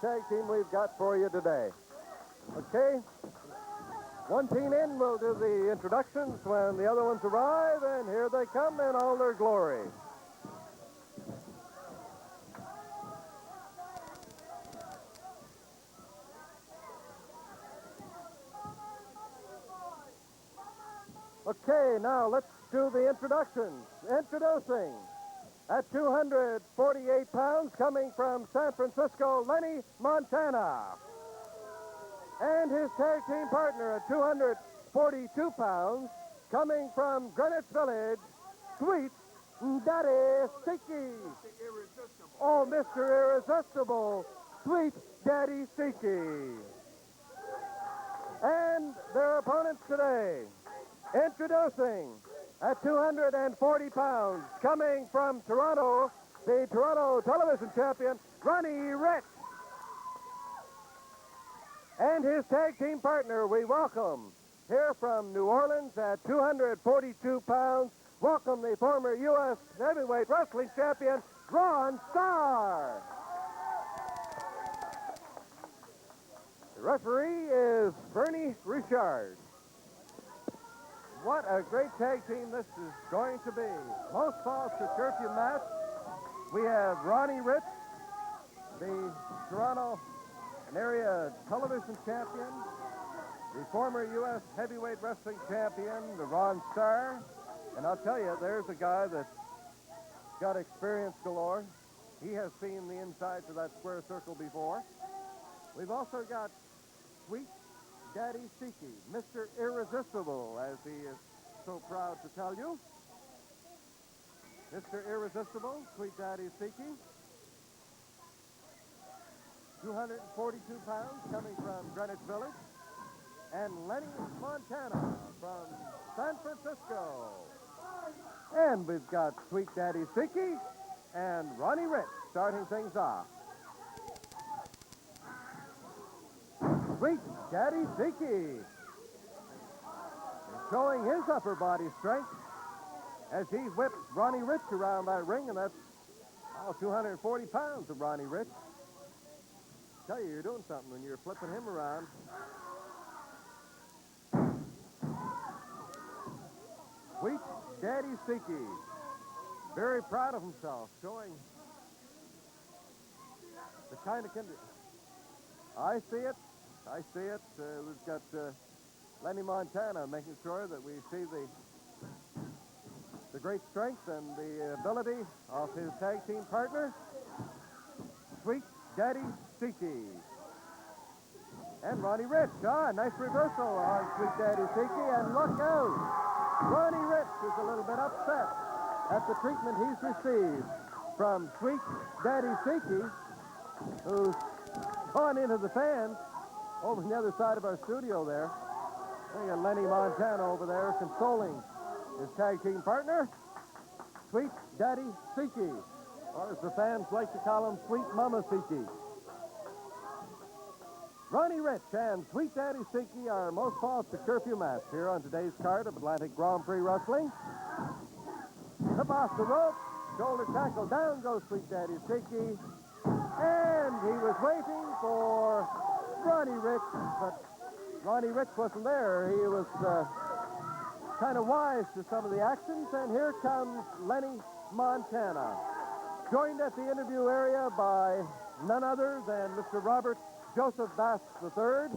tag team we've got for you today. Okay? One team in, we'll do the introductions when the other ones arrive, and here they come in all their glory. Okay, now let's do the introductions. Introducing, at 248 pounds, coming from San Francisco, Lenny Montana. And his tag team partner at 242 pounds, coming from Greenwich Village, Sweet Daddy Sikki. Oh, Mr. Irresistible, Sweet Daddy Sikki. And their opponents today, introducing, at 240 pounds, coming from Toronto, the Toronto television champion, Ronnie Rich. And his tag team partner, we welcome, here from New Orleans at 242 pounds, welcome the former U.S. heavyweight wrestling champion, Ron Starr. The referee is Bernie Richard. What a great tag team this is going to be. Most falls to curfew match. We have Ronnie Rich, the Toronto area television champion, the former U.S. heavyweight wrestling champion, the Ron Starr. And I'll tell you, there's a guy that's got experience galore. He has seen the insides of that square circle before. We've also got Sweet Daddy Sikki, Mr. Irresistible, as he is so proud to tell you. Mr. Irresistible, Sweet Daddy Sikki. 242 pounds, coming from Greenwich Village. And Lenny Montana from San Francisco. And we've got Sweet Daddy Sikki and Ronnie Rich starting things off. Sweet Daddy Sikki is showing his upper body strength as he whips Ronnie Rich around that ring, and that's 240 pounds of Ronnie Rich. Tell you, you're doing something when you're flipping him around. Sweet Daddy Sikki, very proud of himself, showing the kind of... I see it. I see it. We've got Lenny Montana making sure that we see the great strength and the ability of his tag team partner, Sweet Daddy Sikki. And Ronnie Rich. Nice reversal on Sweet Daddy Sikki, and look out! Ronnie Rich is a little bit upset at the treatment he's received from Sweet Daddy Sikki, who's gone into the fans over on the other side of our studio there. We got Lenny Montana over there consoling his tag team partner, Sweet Daddy Sikki, or as the fans like to call him, Sweet Mama Sikki. Ronnie Rich and Sweet Daddy Sikki are most falls to curfew match here on today's card of Atlantic Grand Prix Wrestling. Up off the rope, shoulder tackle, down goes Sweet Daddy Sikki. And he was waiting for Ronnie Rich, but Ronnie Rich wasn't there. He was kind of wise to some of the actions, and here comes Lenny Montana, joined at the interview area by none other than Mr. Robert Joseph Bass III.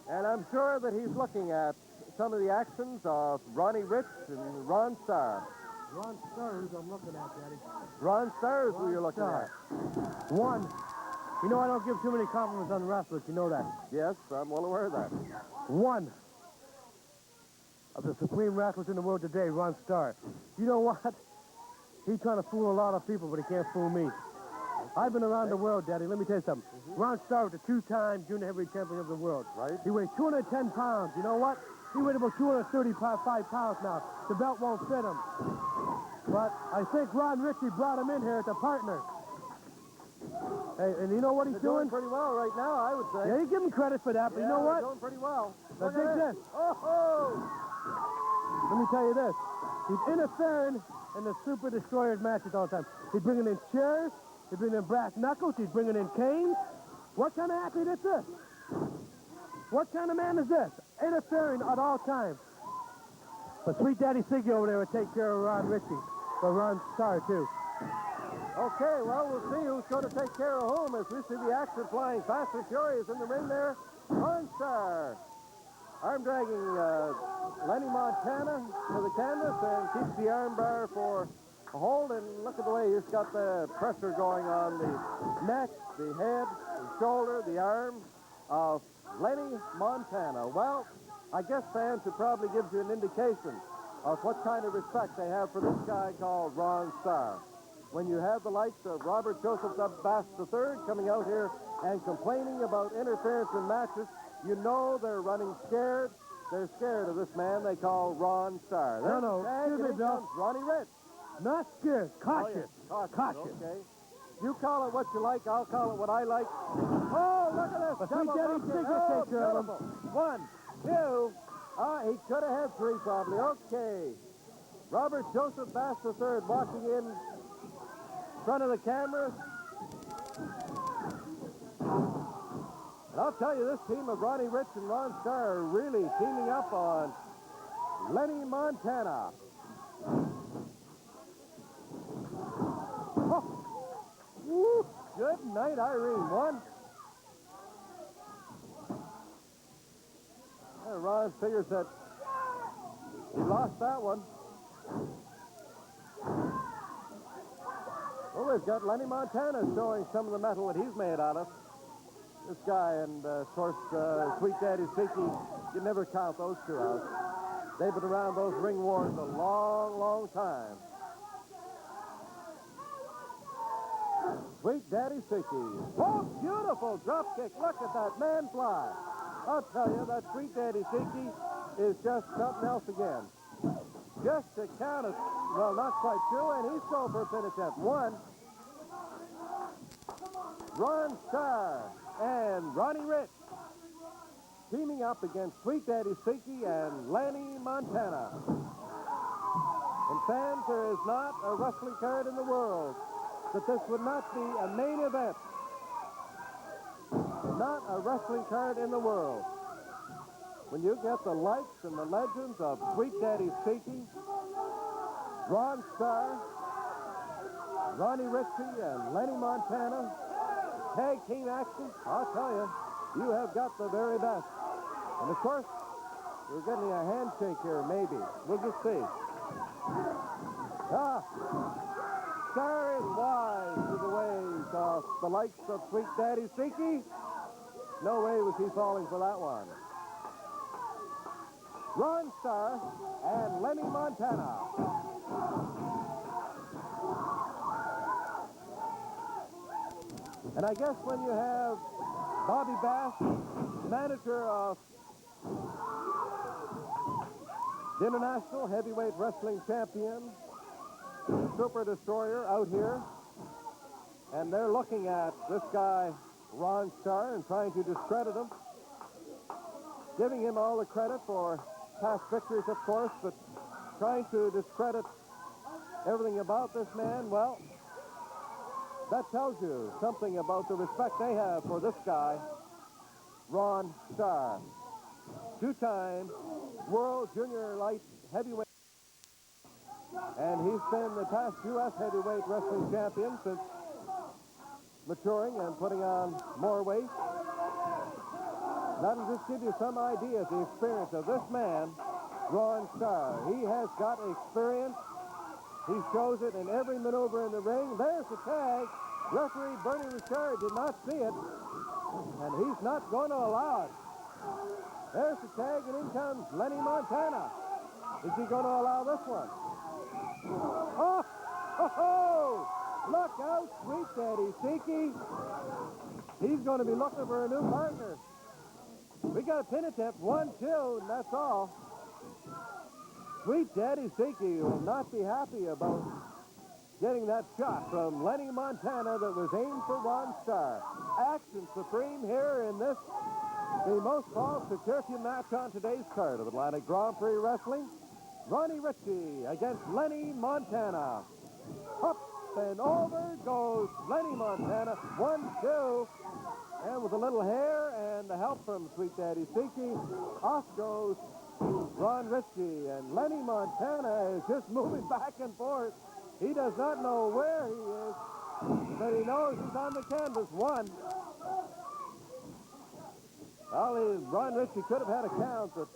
And I'm sure that he's looking at some of the actions of Ronnie Rich and Ron Starr. Ron Starr is I'm looking at, Daddy. Ron Starr is who you're looking at. One. You know I don't give too many compliments on wrestlers. You know that. Yes, I'm well aware of that. One of the supreme wrestlers in the world today, Ron Starr. You know what? He's trying to fool a lot of people, but he can't fool me. I've been around the world, Daddy. Let me tell you something. Ron Starr was a two-time junior heavyweight champion of the world. Right. He weighed 210 pounds. You know what? He weighed about 235 pounds now. The belt won't fit him. But I think Ron Ritchie brought him in here as a partner. Hey, and you know what he's doing? Pretty well right now, I would say. Yeah, you give him credit for that, but you know what? Doing pretty well. Now, dig this. Oh! Let me tell you this. He's interfering in the Super Destroyers matches all the time. He's bringing in chairs. He's bringing in brass knuckles. He's bringing in canes. What kind of athlete is this? What kind of man is this? Interfering at all times. But Sweet Daddy Sikki over there will take care of Ron Ritchie. But Ron Starr, too. Okay, well, we'll see who's going to take care of whom as we see the action flying fast and furious in the ring there. Ron Starr. Arm dragging Lenny Montana to the canvas and keeps the arm bar for a hold. And look at the way he's got the pressure going on the neck, the head, the shoulder, the arm of Lenny Montana. Well, I guess fans, it probably gives you an indication of what kind of respect they have for this guy called Ron Starr. When you have the likes of Robert Joseph Bass III coming out here and complaining about interference in matches, you know they're running scared. They're scared of this man they call Ron Starr. No, excuse me, Bill. Ronnie Rich. Not scared. Cautious. Oh, yes. Cautious. Okay. You call it what you like. I'll call it what I like. Oh, look at this. But Sweet Daddy Sikki will take care of him. 1, 2. He could have had 3 probably. Okay. Robert Joseph Bass III walking in front of the camera. And I'll tell you, this team of Ronnie Rich and Ron Starr are really teaming up on Lenny Montana. Oh. Woo. Good night, Irene. 1. And Ron figures that he lost that one. Well, we've got Lenny Montana showing some of the metal that he's made out of. This guy and, of course, Sweet Daddy Sikki, you never count those two out. They've been around those ring wars a long, long time. Sweet Daddy Sikki. Oh, beautiful drop kick. Look at that man fly. I'll tell you, that Sweet Daddy Sikki is just something else again. Just to count it, well, not quite true, and he's going for a pin attempt. 1. Ron Starr and Ronnie Rich teaming up against Sweet Daddy Sikki and Lenny Montana. And fans, there is not a wrestling card in the world that this would not be a main event. Not a wrestling card in the world. When you get the likes and the legends of Sweet Daddy Sikki, Ron Starr, Ronnie Ritchie, and Lenny Montana, tag team action, I'll tell you, you have got the very best. And of course, we're getting a handshake here, maybe. We'll just see. Starr is wise to the ways of the likes of Sweet Daddy Sikki. No way was he falling for that one. Ron Starr and Lenny Montana. And I guess when you have Bobby Bass, manager of the International Heavyweight Wrestling Champion, Super Destroyer out here, and they're looking at this guy, Ron Starr, and trying to discredit him, giving him all the credit for past victories, of course, but trying to discredit everything about this man. Well, that tells you something about the respect they have for this guy, Ron Starr. 2-time World Junior Light Heavyweight. And he's been the past U.S. Heavyweight Wrestling Champion since maturing and putting on more weight. That'll just give you some idea of the experience of this man, Ron Starr. He has got experience. He shows it in every maneuver in the ring. There's the tag. Referee Bernie Richard did not see it, and he's not going to allow it. There's the tag, and in comes Lenny Montana. Is he going to allow this one? Oh, ho, ho! Look out, Sweet Daddy Sikki. He's going to be looking for a new partner. We got a pin attempt, 1, 2, and that's all. Sweet Daddy Sikki will not be happy about getting that shot from Lenny Montana that was aimed for Ron Starr. Action supreme here in this, the most balls-to-turkey match on today's card of Atlantic Grand Prix Wrestling. Ronnie Ritchie against Lenny Montana. Up, and over goes Lenny Montana. 1-2. And with a little hair and the help from Sweet Daddy Sikki, off goes Ron Ritchie. And Lenny Montana is just moving back and forth. He does not know where he is, but he knows he's on the canvas. 1. Well, Ron Ritchie could have had a count, but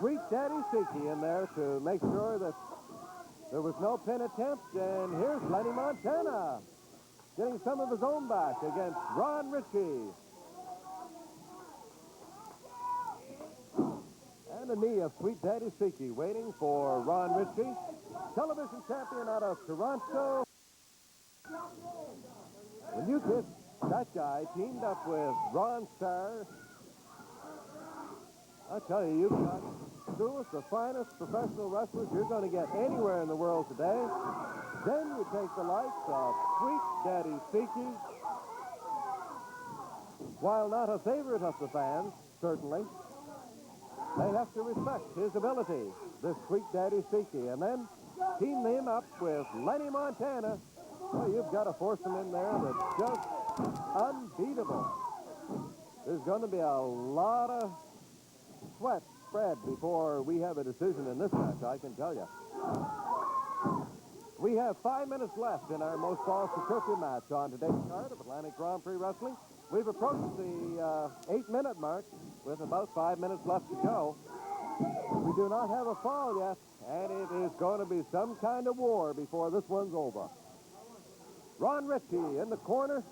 Sweet Daddy Sikki in there to make sure that there was no pin attempt. And here's Lenny Montana getting some of his own back against Ron Ritchie. And a knee of Sweet Daddy Sikki waiting for Ron Ritchie, television champion out of Toronto. When you get that guy teamed up with Ron Starr, I tell you, you've got two of the finest professional wrestlers you're going to get anywhere in the world today. Then you take the likes of Sweet Daddy Sikki. While not a favorite of the fans, certainly, they have to respect his ability, this Sweet Daddy Sikki. And then team him up with Lenny Montana. Well, you've got a foursome in there that's just unbeatable. There's going to be a lot of sweat spread before we have a decision in this match, I can tell you. We have 5 minutes left in our Most Falls to Curfew match on today's card of Atlantic Grand Prix Wrestling. We've approached the 8-minute mark with about 5 minutes left to go. We do not have a fall yet, and it is going to be some kind of war before this one's over. Ron Ritchie in the corner,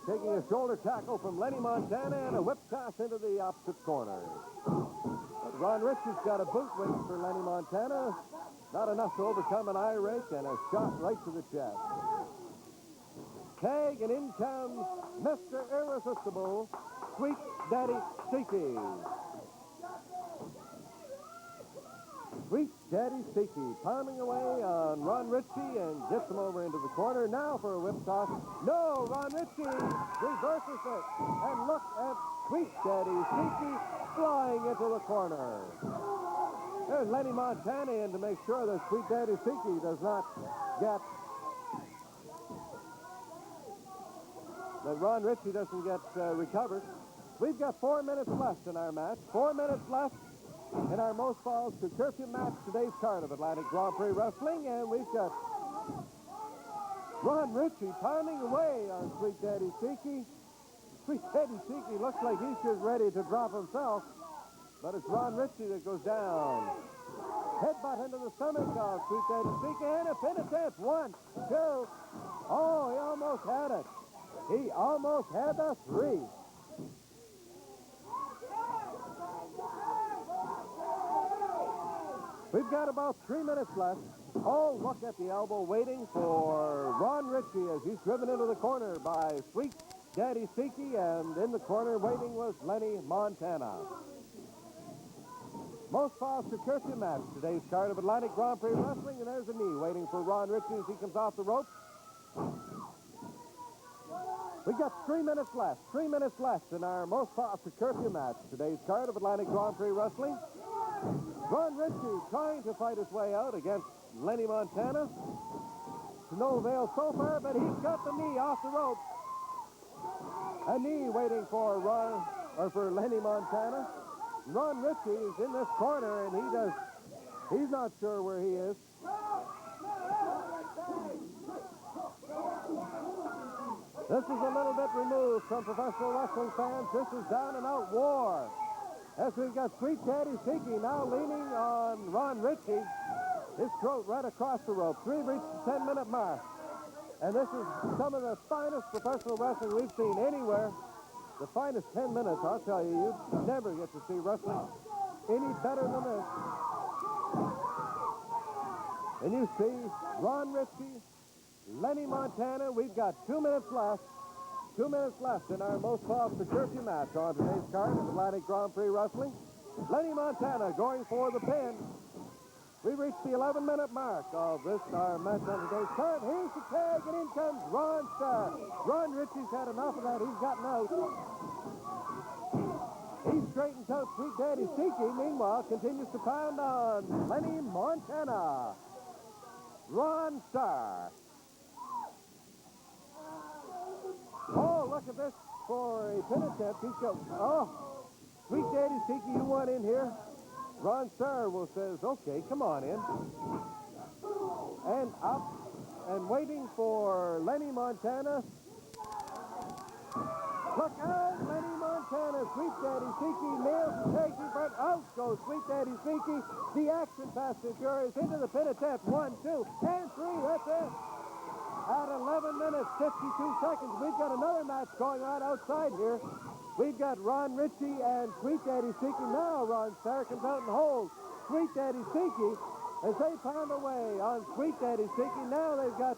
taking a shoulder tackle from Lenny Montana and a whip toss into the opposite corner. But Ron Ritchie's got a boot waiting for Lenny Montana. Not enough to overcome an eye rake and a shot right to the chest. Tag, and in comes Mr. Irresistible, Sweet Daddy Sikki. Sweet Daddy Sikki pounding away on Ron Ritchie and gets him over into the corner. Now for a whip toss. No, Ron Ritchie reverses it. And look at Sweet Daddy Sikki flying into the corner. There's Lenny Montana in to make sure that Sweet Daddy Sikki does not get, that Ron Ritchie doesn't get recovered. We've got 4 minutes left in our match. 4 minutes left in our Most Falls to Curfew match, today's card of Atlantic Grand Prix Wrestling, and we've got Ron Ritchie pounding away on Sweet Daddy Sikki. Sweet Daddy Sikki looks like he's just ready to drop himself, but it's Ron Ritchie that goes down. Headbutt into the stomach of Sweet Daddy Sikki, and a pin attempt. 1, 2. Oh, he almost had it. He almost had the 3. We've got about 3 minutes left. Oh, look at the elbow waiting for Ron Ritchie as he's driven into the corner by Sweet Daddy Sikki, and in the corner waiting was Lenny Montana. Most Falls to Curfew match, today's card of Atlantic Grand Prix Wrestling, and there's a knee waiting for Ron Ritchie as he comes off the rope. We've got 3 minutes left. 3 minutes left in our Most Falls to Curfew match, today's card of Atlantic Grand Prix Wrestling. Ron Ritchie trying to fight his way out against Lenny Montana. To no avail so far, but he's got the knee off the rope. A knee waiting for Lenny Montana. Ron Ritchie is in this corner, and he's not sure where he is. This is a little bit removed from professional wrestling fans. This is down and out war. As we've got Sweet Daddy Sikki now leaning on Ron Ritchie. His throat right across the rope. We've reached the 10-minute mark. And this is some of the finest professional wrestling we've seen anywhere. The finest 10 minutes, I'll tell you, you never get to see wrestling any better than this. And you see Ron Ritchie, Lenny Montana. We've got 2 minutes left. 2 minutes left in our Most Falls to Curfew match on today's card of Atlantic Grand Prix Wrestling. Lenny Montana going for the pin. We reached the 11-minute mark of this our match on today's card. Here's the tag, and in comes Ron Starr. Ron Ritchie's had enough of that. He's gotten out. He straightens out Sweet Daddy Sikki. Meanwhile, continues to pound on Lenny Montana. Ron Starr Oh, look at this for a pin attempt. He's got, oh, Sweet Daddy Sikki, you want in here? Ron Starr says, okay, come on in. And up and waiting for Lenny Montana. Look out, Lenny Montana. Sweet Daddy Sikki nails the tag team front. Out goes Sweet Daddy Sikki. The action fast and furious into the pin attempt. 1, 2, and 3. That's it. At 11 minutes, 52 seconds, we've got another match going on outside here. We've got Ron Ritchie and Sweet Daddy Sikki. Now Ron Starr comes out and holds Sweet Daddy Sikki as they pound away on Sweet Daddy Sikki. Now they've got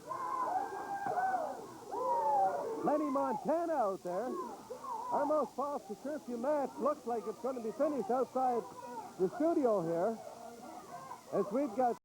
Lenny Montana out there. Our most false to curfew match looks like it's going to be finished outside the studio here as we've got